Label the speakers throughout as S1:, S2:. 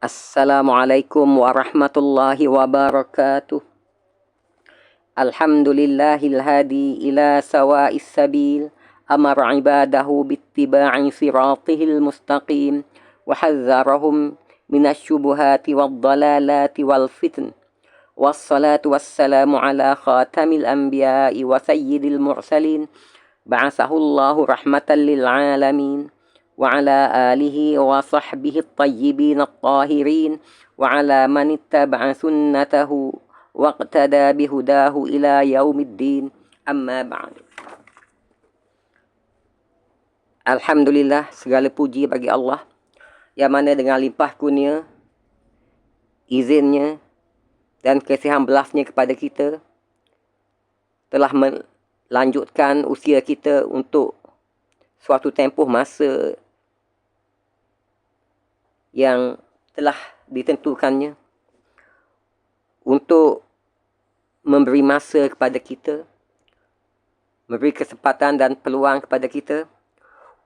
S1: Assalamualaikum warahmatullahi wabarakatuh. Alhamdulillahil hadi ila sawa'is sabil. Amar ibadahu bittiba'i siratihil mustaqim. Wa hazzarahum minasyubuhati wad-dalalati wal fitn. Wassalatu wassalamu ala khatamil anbiya'i wa sayyidil mursalin. Ba'asahullahu rahmatan lil alamin. وعلى آله وصحبه الطيبين الطاهرين وعلى من اتبع سنته واقتدى بهداه إلى يوم الدين أما بعد. Alhamdulillah, segala puji bagi Allah yang mana dengan limpah kurnia, izinnya dan kasihan belasnya kepada kita telah melanjutkan usia kita untuk suatu tempoh masa yang telah ditentukannya untuk memberi masa kepada kita, memberi kesempatan dan peluang kepada kita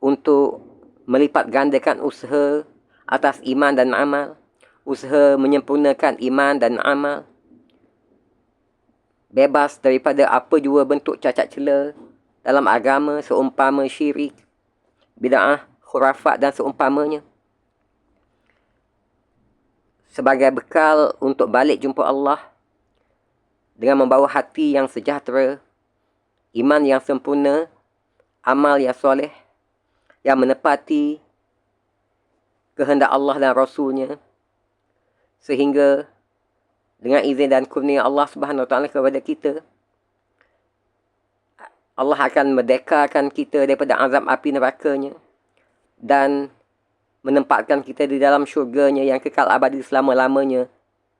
S1: untuk melipat gandakan usaha atas iman dan amal, usaha menyempurnakan iman dan amal, bebas daripada apa jua bentuk cacat cela dalam agama seumpama syirik, bid'ah, khurafat dan seumpamanya, sebagai bekal untuk balik jumpa Allah dengan membawa hati yang sejahtera, iman yang sempurna, amal yang soleh, yang menepati kehendak Allah dan Rasulnya, sehingga dengan izin dan kurnia Allah Subhanahu Wa Taala kepada kita, Allah akan merdekakan kita daripada azab api nerakanya dan menempatkan kita di dalam syurganya yang kekal abadi selama-lamanya,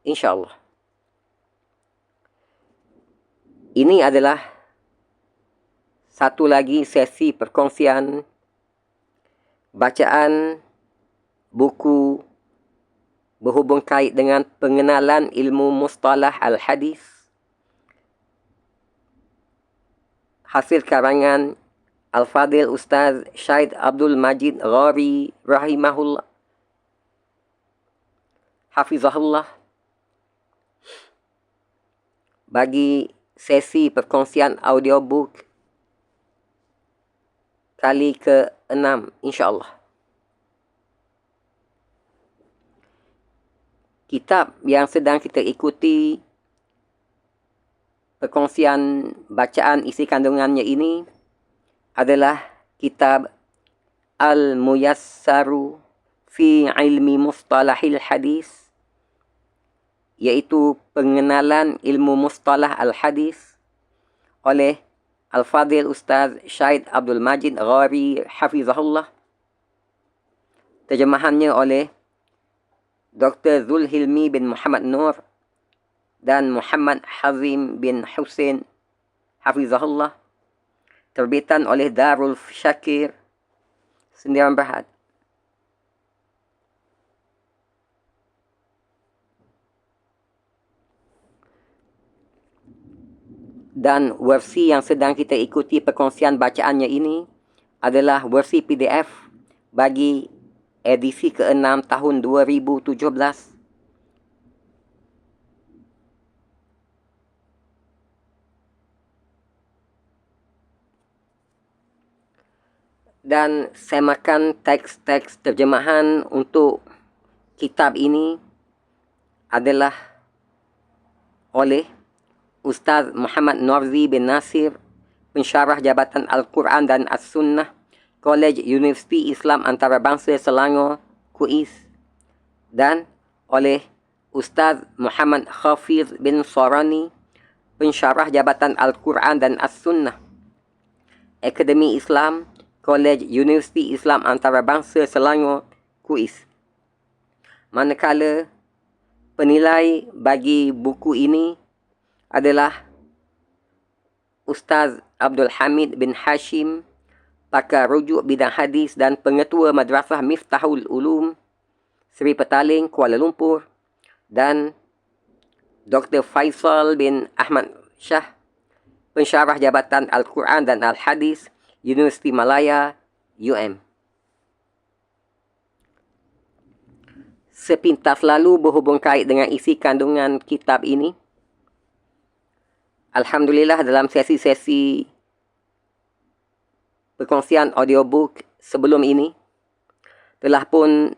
S1: insyaAllah. Ini adalah satu lagi sesi perkongsian bacaan buku berhubung kait dengan pengenalan ilmu mustalah al-hadis hasil karangan Al-Fadil Ustaz Syahid Abdul Majid Ghari rahimahullah, hafizahullah, bagi sesi perkongsian audiobook kali ke-6, insyaAllah. Kitab yang sedang kita ikuti perkongsian bacaan isi kandungannya ini adalah kitab Al-Muyassaru fi Ilmi Mustalahil Hadis, iaitu pengenalan ilmu mustalah al-hadis oleh Al-Fadil Ustaz Syahid Abdul Majid Ghari hafizahullah. Terjemahannya oleh Dr. Zulhilmi bin Muhammad Nur dan Muhammad Hazim bin Hussein hafizahullah. Terbitan oleh Darul Syakir, Sendirian Berhad. Dan versi yang sedang kita ikuti perkongsian bacaannya ini adalah versi PDF bagi edisi ke-6 tahun 2017. Dan semakan teks-teks terjemahan untuk kitab ini adalah oleh Ustaz Muhammad Norzi bin Nasir, pensyarah Jabatan Al-Quran dan As-Sunnah, College Universiti Islam Antarabangsa Selangor, Kuis, dan oleh Ustaz Muhammad Khafiz bin Sorani, pensyarah Jabatan Al-Quran dan As-Sunnah, Akademi Islam, College Universiti Islam Antarabangsa Selangor, Kuis. Manakala penilai bagi buku ini adalah Ustaz Abdul Hamid bin Hashim, pakar rujuk bidang hadis dan pengetua Madrasah Miftahul Ulum, Seri Petaling, Kuala Lumpur, dan Dr. Faisal bin Ahmad Shah, pensyarah Jabatan Al-Quran dan Al-Hadis, Universiti Malaya, UM. sepintas lalu berhubung kait dengan isi kandungan kitab ini. Alhamdulillah, dalam sesi-sesi perkongsian audiobook sebelum ini telah pun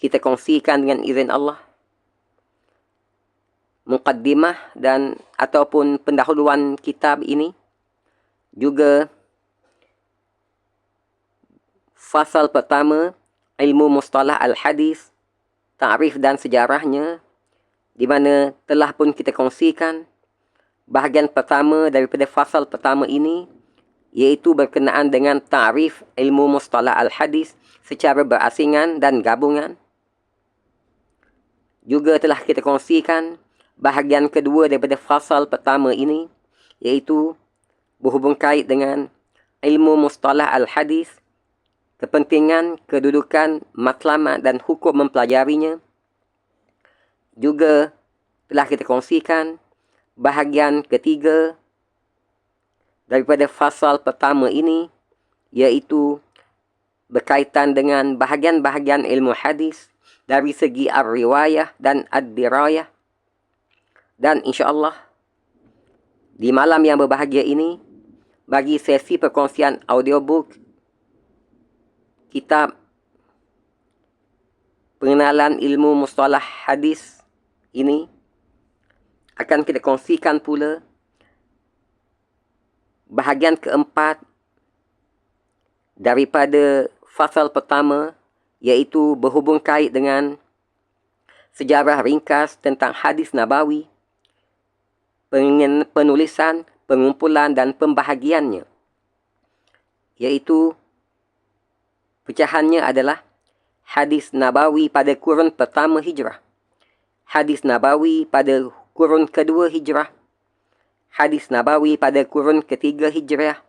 S1: kita kongsikan dengan izin Allah muqaddimah dan ataupun pendahuluan kitab ini, juga fasal pertama ilmu mustalah al-hadis, ta'rif dan sejarahnya, di mana telah pun kita kongsikan bahagian pertama daripada fasal pertama ini, iaitu berkenaan dengan ta'rif ilmu mustalah al-hadis secara berasingan dan gabungan. Juga telah kita kongsikan bahagian kedua daripada fasal pertama ini, iaitu berhubung kait dengan ilmu mustalah al-hadis, kepentingan, kedudukan, matlamat dan hukum mempelajarinya. Juga telah kita kongsikan bahagian ketiga daripada fasal pertama ini, iaitu berkaitan dengan bahagian-bahagian ilmu hadis dari segi ar-riwayah dan ad-dirayah. Dan insya-Allah di malam yang berbahagia ini, bagi sesi perkongsian audiobook kitab pengenalan ilmu mustalah hadis ini, akan kita kongsikan pula bahagian keempat daripada fasal pertama, iaitu berhubung kait dengan sejarah ringkas tentang hadis nabawi, penulisan, pengumpulan dan pembahagiannya, iaitu pecahannya adalah hadis nabawi pada kurun pertama hijrah, hadis nabawi pada kurun kedua hijrah, hadis nabawi pada kurun ketiga hijrah,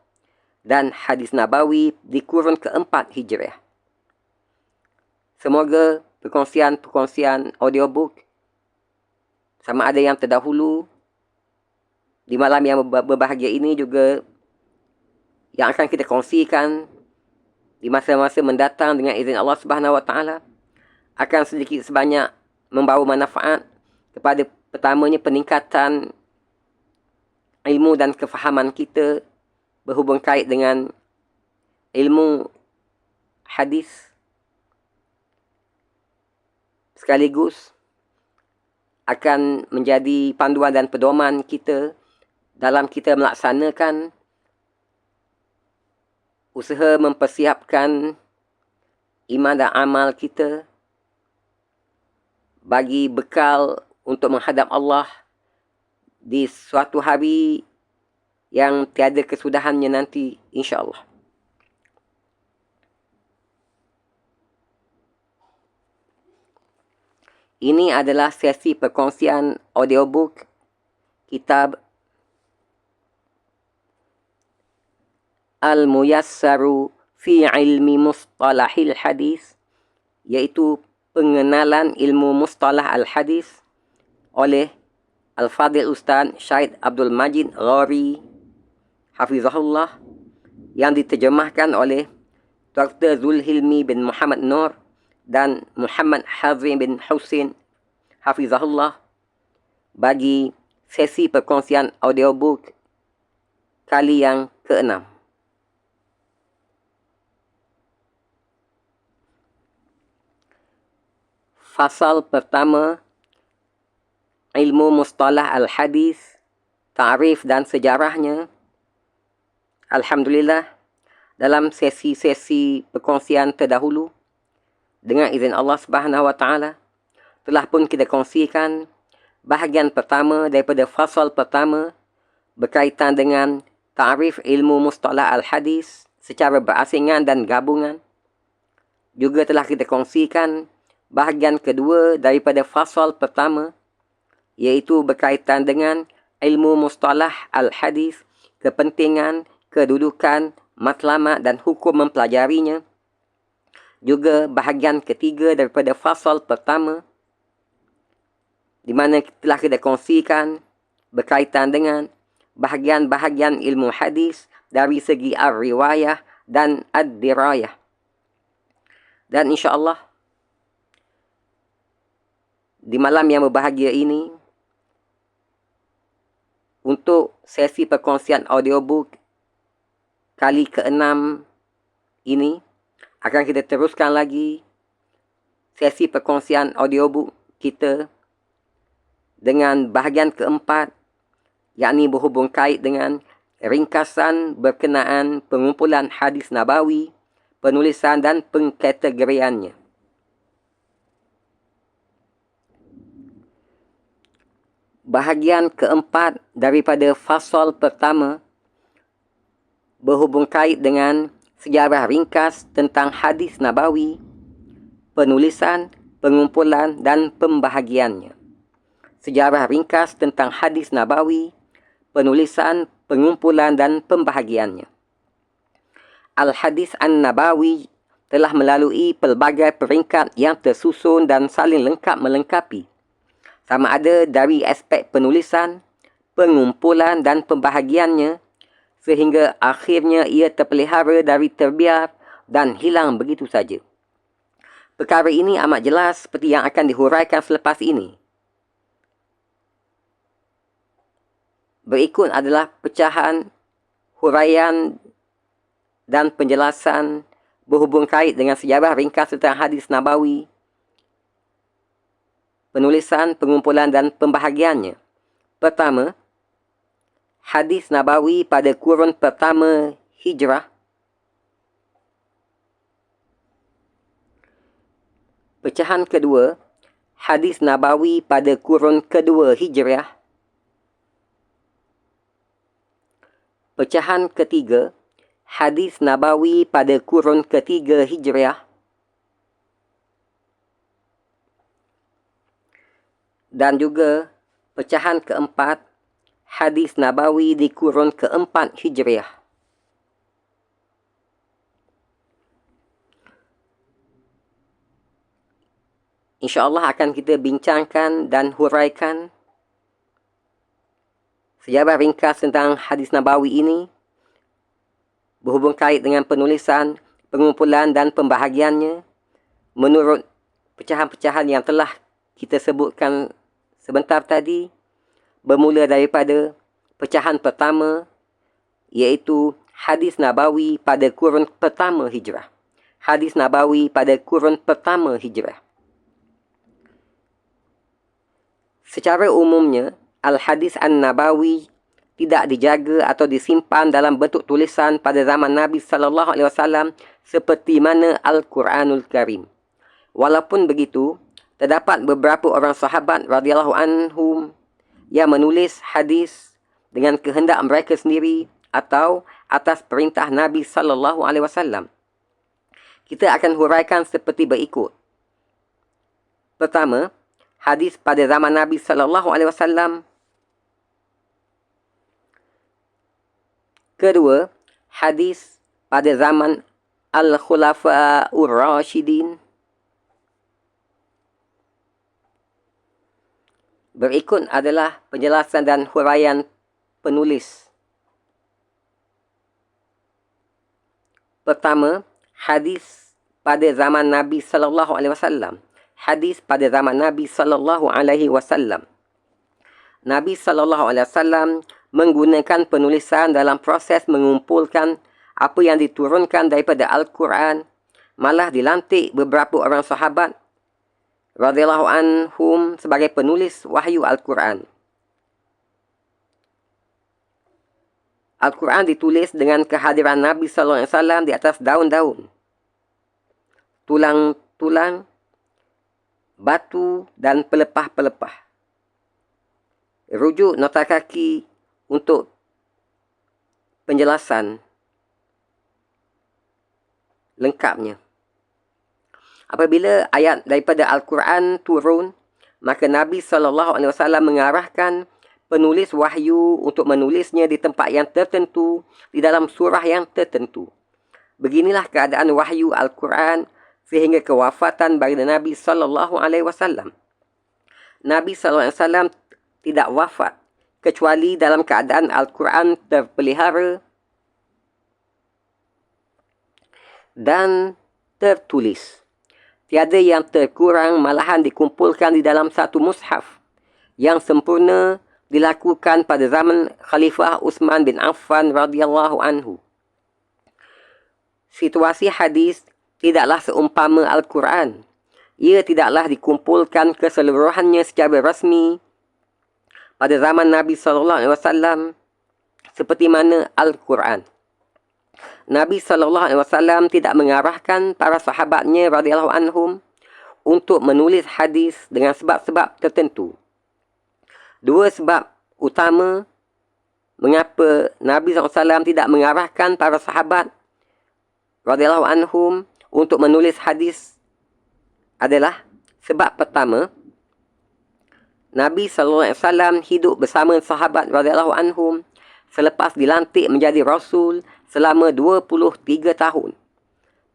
S1: dan hadis nabawi di kurun keempat hijrah. Semoga perkongsian audiobook, sama ada yang terdahulu di malam yang berbahagia ini, juga yang akan kita kongsikan di masa-masa mendatang dengan izin Allah Subhanahu Wa Taala, akan sedikit sebanyak membawa manfaat kepada pertamanya peningkatan ilmu dan kefahaman kita berhubung kait dengan ilmu hadis, sekaligus akan menjadi panduan dan pedoman kita dalam kita melaksanakan usaha mempersiapkan iman dan amal kita bagi bekal untuk menghadap Allah di suatu hari yang tiada kesudahannya nanti, insya-Allah. Ini adalah sesi perkongsian audiobook kitab Al-Muyassaru fi ilmi mustalahil hadis, iaitu pengenalan ilmu mustalah al-hadis oleh Al-Fadhil Ustaz Syed Abdul Majid Ghori Hafizahullah, yang diterjemahkan oleh Dr. Zulhilmi bin Muhammad Nur dan Muhammad Hazim bin Husin Hafizahullah, bagi sesi perkongsian audiobook kali yang ke-6. Fasal pertama, ilmu mustalah al-hadis, ta'rif dan sejarahnya. Alhamdulillah, dalam sesi-sesi perkongsian terdahulu, dengan izin Allah Subhanahu Wa Taala, telah pun kita kongsikan bahagian pertama daripada fasal pertama berkaitan dengan ta'rif ilmu mustalah al-hadis secara berasingan dan gabungan. Juga telah kita kongsikan bahagian kedua daripada fasal pertama, iaitu berkaitan dengan ilmu mustalah al-hadis, kepentingan, kedudukan, matlamat dan hukum mempelajarinya. Juga bahagian ketiga daripada fasal pertama, di mana telah kita kongsikan berkaitan dengan bahagian-bahagian ilmu hadis dari segi ar-riwayah dan ad-dirayah. Dan insya-Allah di malam yang berbahagia ini untuk sesi perkongsian audiobook kali ke-6 ini akan kita teruskan lagi sesi perkongsian audiobook kita dengan bahagian keempat, yakni berhubung kait dengan ringkasan berkenaan pengumpulan hadis nabawi, penulisan dan pengkategoriannya. Bahagian keempat daripada fasal pertama berhubung kait dengan sejarah ringkas tentang hadis nabawi, penulisan, pengumpulan dan pembahagiannya. Sejarah ringkas tentang hadis nabawi, penulisan, pengumpulan dan pembahagiannya. Al-Hadis An-Nabawi telah melalui pelbagai peringkat yang tersusun dan saling lengkap melengkapi, sama ada dari aspek penulisan, pengumpulan dan pembahagiannya, sehingga akhirnya ia terpelihara dari terbiar dan hilang begitu saja. Perkara ini amat jelas seperti yang akan dihuraikan selepas ini. Berikut adalah pecahan, huraian dan penjelasan berhubung kait dengan sejarah ringkas tentang hadis nabawi, penulisan, pengumpulan dan pembahagiannya. Pertama, hadis nabawi pada kurun pertama Hijrah. Pecahan kedua, hadis nabawi pada kurun kedua Hijrah. Pecahan ketiga, hadis nabawi pada kurun ketiga Hijriah. Dan juga pecahan keempat, hadis nabawi di kurun keempat Hijriah. InsyaAllah akan kita bincangkan dan huraikan sejarah ringkas tentang hadis nabawi ini berhubung kait dengan penulisan, pengumpulan dan pembahagiannya menurut pecahan-pecahan yang telah kita sebutkan sebentar tadi, bermula daripada pecahan pertama iaitu hadis nabawi pada kurun pertama Hijrah. Hadis nabawi pada kurun pertama Hijrah. Secara umumnya, Al-Hadis An-Nabawi tidak dijaga atau disimpan dalam bentuk tulisan pada zaman Nabi SAW seperti mana Al-Quranul Karim. Walaupun begitu, terdapat beberapa orang sahabat radhiyallahu anhum yang menulis hadis dengan kehendak mereka sendiri atau atas perintah Nabi SAW. Kita akan huraikan seperti berikut. Pertama, hadis pada zaman Nabi SAW. Kedua, hadis pada zaman Al-Khulafa'ur Rashidin. Berikut adalah penjelasan dan huraian penulis. Pertama, hadis pada zaman Nabi SAW. Hadis pada zaman Nabi SAW. Nabi SAW menggunakan penulisan dalam proses mengumpulkan apa yang diturunkan daripada Al-Quran, malah dilantik beberapa orang sahabat radhiyallahu anhum sebagai penulis wahyu Al-Quran. Al-Quran ditulis dengan kehadiran Nabi SAW di atas daun-daun, tulang-tulang, batu dan pelepah-pelepah. Rujuk nota kaki untuk penjelasan lengkapnya. Apabila ayat daripada Al-Quran turun, maka Nabi SAW mengarahkan penulis wahyu untuk menulisnya di tempat yang tertentu, di dalam surah yang tertentu. Beginilah keadaan wahyu Al-Quran sehingga kewafatan baginda Nabi SAW. Nabi SAW tidak wafat kecuali dalam keadaan Al-Quran terpelihara dan tertulis. tiada yang terkurang, malahan dikumpulkan di dalam satu mushaf yang sempurna dilakukan pada zaman Khalifah Uthman bin Affan radhiyallahu anhu. Situasi hadis tidaklah seumpama Al-Quran. Ia tidaklah dikumpulkan keseluruhannya secara rasmi pada zaman Nabi SAW seperti mana Al-Quran. Nabi SAW tidak mengarahkan para sahabatnya radhiyallahu anhum untuk menulis hadis dengan sebab-sebab tertentu. Dua sebab utama mengapa Nabi SAW tidak mengarahkan para sahabat radhiyallahu anhum untuk menulis hadis adalah sebab pertama, Nabi SAW hidup bersama sahabat radhiyallahu anhum selepas dilantik menjadi Rasul selama 23 tahun.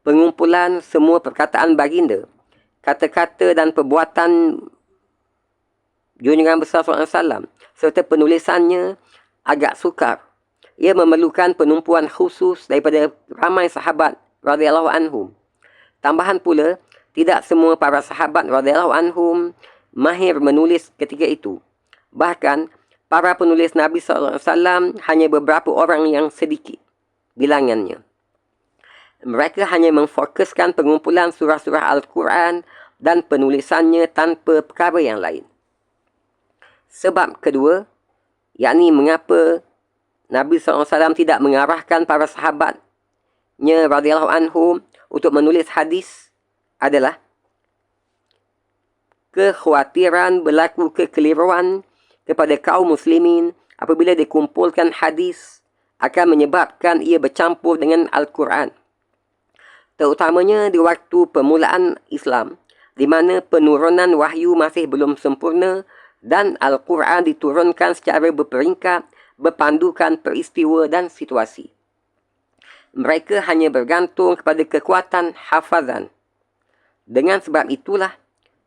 S1: Pengumpulan semua perkataan baginda, kata-kata dan perbuatan junjungan besar SAW serta penulisannya agak sukar. Ia memerlukan penumpuan khusus daripada ramai sahabat radhiyallahu anhum. Tambahan pula, tidak semua para sahabat radhiyallahu anhum mahir menulis ketika itu. Bahkan, para penulis Nabi SAW hanya beberapa orang yang sedikit bilangannya. Mereka hanya memfokuskan pengumpulan surah-surah Al-Quran dan penulisannya tanpa perkara yang lain. Sebab kedua, yakni mengapa Nabi SAW tidak mengarahkan para sahabatnya radhiyallahu anhum untuk menulis hadis adalah kekhawatiran berlaku kekeliruan kepada kaum muslimin apabila dikumpulkan hadis akan menyebabkan ia bercampur dengan Al-Quran. Terutamanya di waktu permulaan Islam, di mana penurunan wahyu masih belum sempurna dan Al-Quran diturunkan secara berperingkat, berpandukan peristiwa dan situasi. Mereka hanya bergantung kepada kekuatan hafazan. Dengan sebab itulah,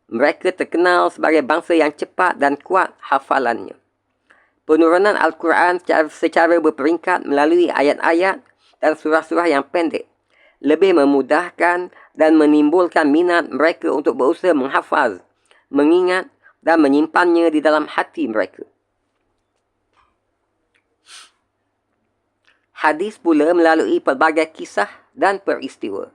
S1: mereka terkenal sebagai bangsa yang cepat dan kuat hafalannya. Penurunan Al-Quran secara berperingkat melalui ayat-ayat dan surah-surah yang pendek lebih memudahkan dan menimbulkan minat mereka untuk berusaha menghafaz, mengingat dan menyimpannya di dalam hati mereka. Hadis pula melalui pelbagai kisah dan peristiwa.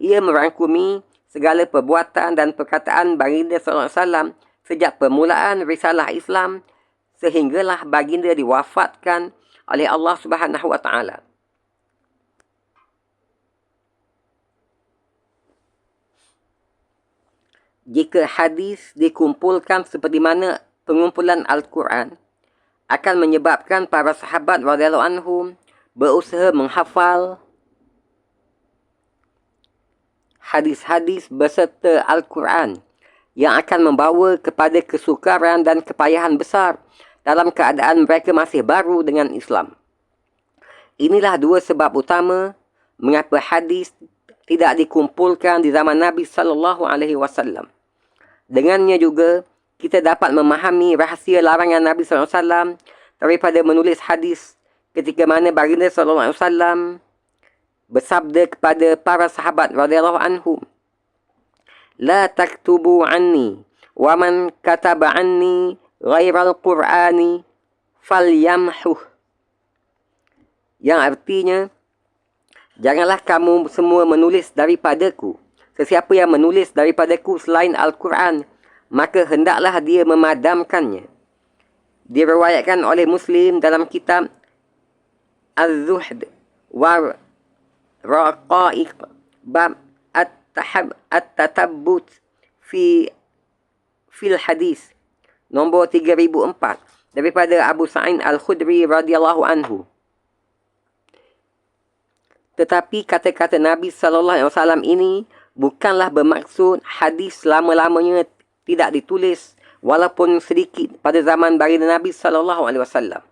S1: Ia merangkumi segala perbuatan dan perkataan baginda SAW sejak permulaan risalah Islam sehinggalah baginda diwafatkan oleh Allah Subhanahu Wa Taala. Jika hadis dikumpulkan seperti mana pengumpulan Al-Quran, akan menyebabkan para sahabat radhiyallahu anhum berusaha menghafal hadis-hadis beserta Al-Quran yang akan membawa kepada kesukaran dan kepayahan besar dalam keadaan mereka masih baru dengan Islam. Inilah dua sebab utama mengapa hadis tidak dikumpulkan di zaman Nabi SAW. Dengannya juga, kita dapat memahami rahsia larangan Nabi SAW daripada menulis hadis ketika mana baginda SAW bersabda kepada para sahabat radhiyallahu anhum, "La taktubu anni wa man kataba anni ghairal Qur'ani falyamhuh." Yang artinya, janganlah kamu semua menulis daripadaku. Sesiapa yang menulis daripadaku selain Al-Quran, maka hendaklah dia memadamkannya. Diriwayatkan oleh Muslim dalam kitab Az-Zuhd wa Raqaiq bab At-Tatabbut fil hadis nombor 3004 daripada Abu Sa'id Al-Khudri radhiyallahu anhu. Tetapi kata-kata Nabi SAW ini bukanlah bermaksud hadis selama-lamanya tidak ditulis walaupun sedikit pada zaman baginda Nabi SAW.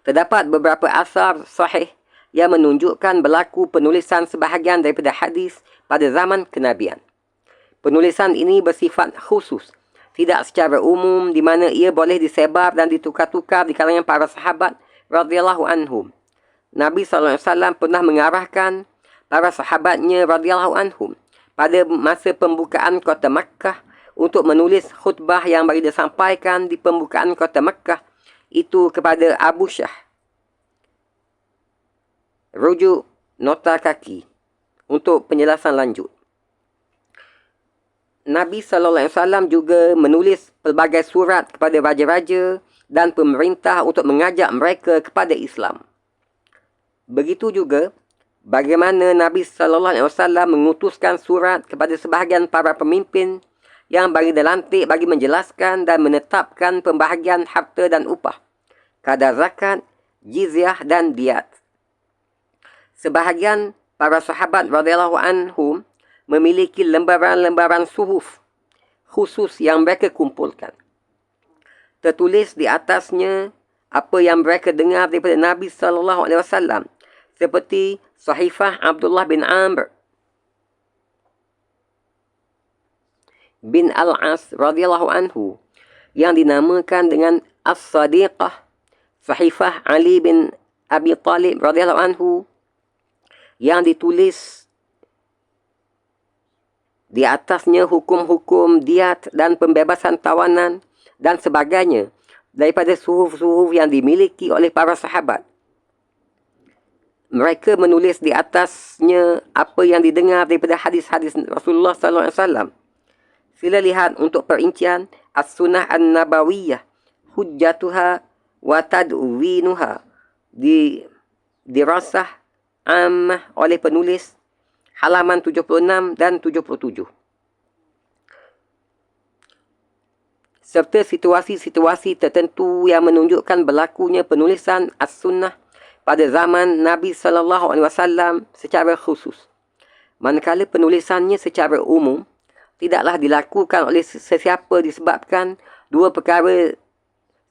S1: Terdapat beberapa asar sahih yang menunjukkan berlaku penulisan sebahagian daripada hadis pada zaman kenabian. Penulisan ini bersifat khusus, tidak secara umum di mana ia boleh disebar dan ditukar-tukar di kalangan para sahabat radhiyallahu anhum. Nabi SAW pernah mengarahkan para sahabatnya radhiyallahu anhum pada masa pembukaan kota Makkah untuk menulis khutbah yang bagi disampaikan di pembukaan kota Makkah itu kepada Abu Syah. Rujuk nota kaki untuk penjelasan lanjut. Nabi SAW juga menulis pelbagai surat kepada raja-raja dan pemerintah untuk mengajak mereka kepada Islam. Begitu juga bagaimana Nabi SAW mengutuskan surat kepada sebahagian para pemimpin yang bagi dilantik bagi menjelaskan dan menetapkan pembahagian harta dan upah, kadar zakat, jizyah dan diat. Sebahagian para sahabat radhiyallahu anhum memiliki lembaran-lembaran suhuf khusus yang mereka kumpulkan. Tertulis di atasnya apa yang mereka dengar daripada Nabi SAW, seperti Sahifah Abdullah bin Amr bin Al-As radhiyallahu anhu yang dinamakan dengan As-Sadiqah, Sahifah Ali bin Abi Talib radhiyallahu anhu yang ditulis di atasnya hukum-hukum diat dan pembebasan tawanan dan sebagainya daripada suhuf-suhuf yang dimiliki oleh para sahabat. Mereka menulis di atasnya apa yang didengar daripada hadis-hadis Rasulullah SAW. Sila lihat untuk perincian As-Sunnah An-Nabawiyah, Hujjatuha wa Tadwinuha, dirasah ammah oleh penulis, halaman 76 dan 77. Serta situasi-situasi tertentu yang menunjukkan berlakunya penulisan As-Sunnah pada zaman Nabi SAW secara khusus. Manakala penulisannya secara umum tidaklah dilakukan oleh sesiapa disebabkan dua perkara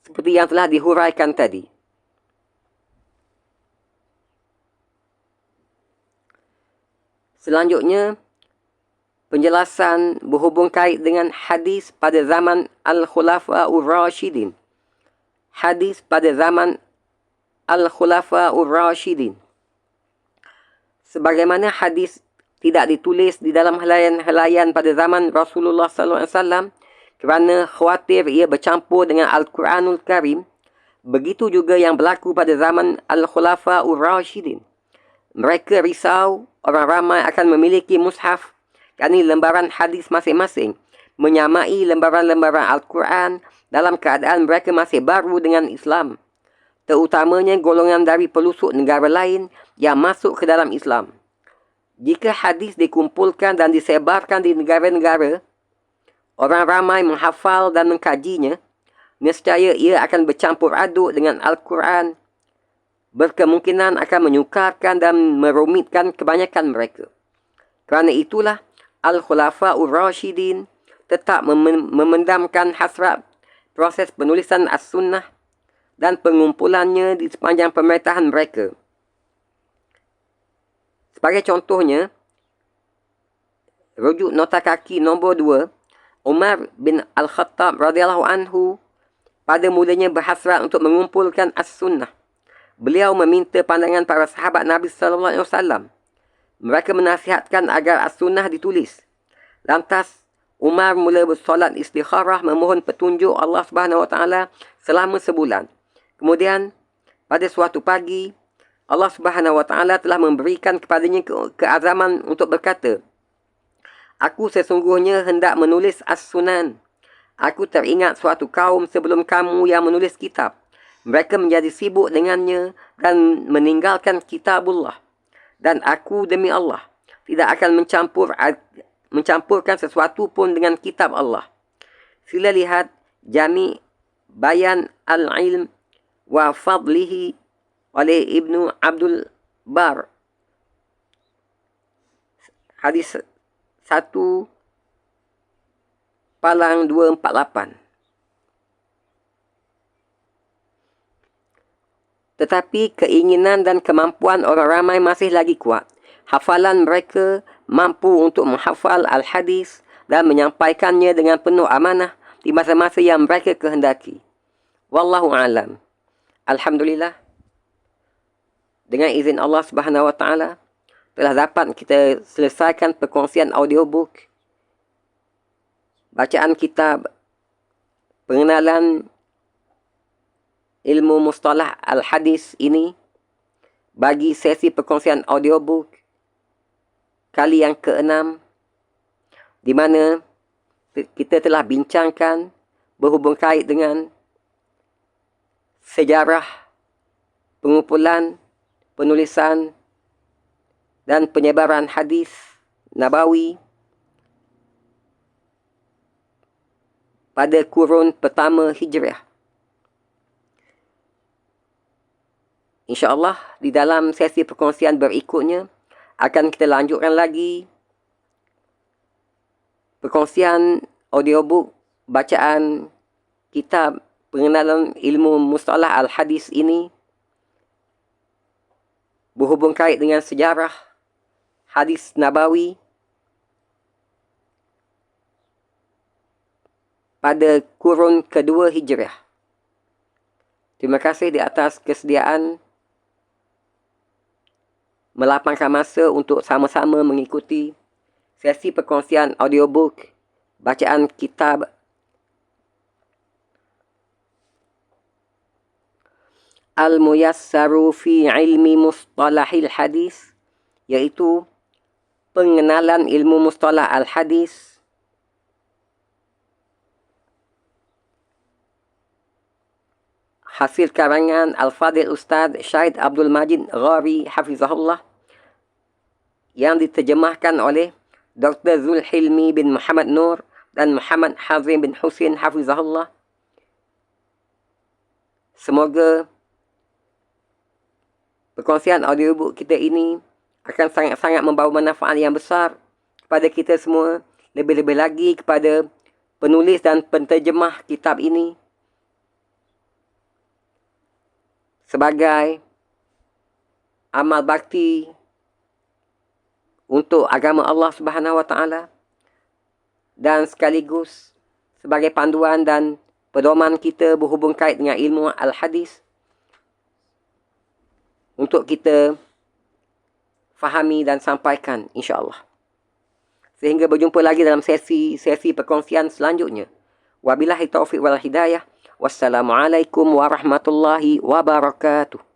S1: seperti yang telah dihuraikan tadi. Selanjutnya, penjelasan berhubung kait dengan hadis pada zaman Al-Khulafa'ur Rashidin. Hadis pada zaman Al-Khulafa'ur Rashidin. Sebagaimana hadis tidak ditulis di dalam helaian-helaian pada zaman Rasulullah SAW kerana khawatir ia bercampur dengan Al-Quranul Karim, begitu juga yang berlaku pada zaman Al-Khulafa'ur Rashidin. Mereka risau orang ramai akan memiliki mushaf, yakni lembaran hadis masing-masing, menyamai lembaran-lembaran Al-Quran dalam keadaan mereka masih baru dengan Islam, terutamanya golongan dari pelusuk negara lain yang masuk ke dalam Islam. Jika hadis dikumpulkan dan disebarkan di negara-negara, orang ramai menghafal dan mengkajinya, nescaya ia akan bercampur aduk dengan Al-Quran, berkemungkinan akan menyukarkan dan merumitkan kebanyakan mereka. Kerana itulah Al-Khulafa'ur Rashidin tetap memendamkan hasrat proses penulisan As-Sunnah dan pengumpulannya di sepanjang pemerintahan mereka. Sebagai contohnya, rujuk nota kaki nombor 2, Umar bin Al-Khattab radhiyallahu anhu pada mulanya berhasrat untuk mengumpulkan As-Sunnah. Beliau meminta pandangan para sahabat Nabi SAW. Mereka menasihatkan agar As-Sunnah ditulis. Lantas, Umar mula bersolat istikharah memohon petunjuk Allah SWT selama sebulan. Kemudian, pada suatu pagi, Allah SWT telah memberikan kepadanya keazaman untuk berkata, "Aku sesungguhnya hendak menulis As-Sunan. Aku teringat suatu kaum sebelum kamu yang menulis kitab. Mereka menjadi sibuk dengannya dan meninggalkan kitabullah. Dan aku demi Allah tidak akan mencampurkan sesuatu pun dengan kitab Allah." Sila lihat Jami' Bayan Al-Ilm wa Fadlihi oleh Ibnu Abdul Bar. Hadis 1 palang 248. Tetapi keinginan dan kemampuan orang ramai masih lagi kuat. Hafalan mereka mampu untuk menghafal Al-Hadis dan menyampaikannya dengan penuh amanah di masa-masa yang mereka kehendaki. Wallahu a'lam. Alhamdulillah. Dengan izin Allah Subhanahu Wa Taala, telah dapat kita selesaikan perkongsian audiobook, bacaan kitab, pengenalan ilmu mustalah al-hadis ini bagi sesi perkongsian audiobook kali yang ke-6, di mana kita telah bincangkan berhubung kait dengan sejarah, pengumpulan, penulisan dan penyebaran hadis Nabawi pada kurun pertama Hijrah. InsyaAllah di dalam sesi perkongsian berikutnya akan kita lanjutkan lagi perkongsian audiobook bacaan kitab pengenalan ilmu mustalah al-hadis ini berhubung kait dengan sejarah hadis Nabawi pada kurun kedua Hijrah. Terima kasih di atas kesediaan melapangkan masa untuk sama-sama mengikuti sesi perkongsian audiobook bacaan kitab Al-Muyassaru fi Ilmi Mustalahil Hadis, iaitu pengenalan ilmu mustalah al-hadis hasil karangan Al-Fadil Ustaz Syahid Abdul Majid Ghari Hafizahullah yang diterjemahkan oleh Dr. Zulhilmi bin Muhammad Nur dan Muhammad Hazim bin Husin Hafizahullah. Semoga perkongsian audiobook kita ini akan sangat-sangat membawa manfaat yang besar kepada kita semua, lebih-lebih lagi kepada penulis dan penterjemah kitab ini, sebagai amal bakti untuk agama Allah Subhanahu Wa Taala dan sekaligus sebagai panduan dan pedoman kita berhubung kait dengan ilmu al-hadis untuk kita fahami dan sampaikan insya-Allah. Sehingga berjumpa lagi dalam sesi perkongsian selanjutnya. Wabillahi taufiq wal hidayah. Wassalamualaikum warahmatullahi wabarakatuh.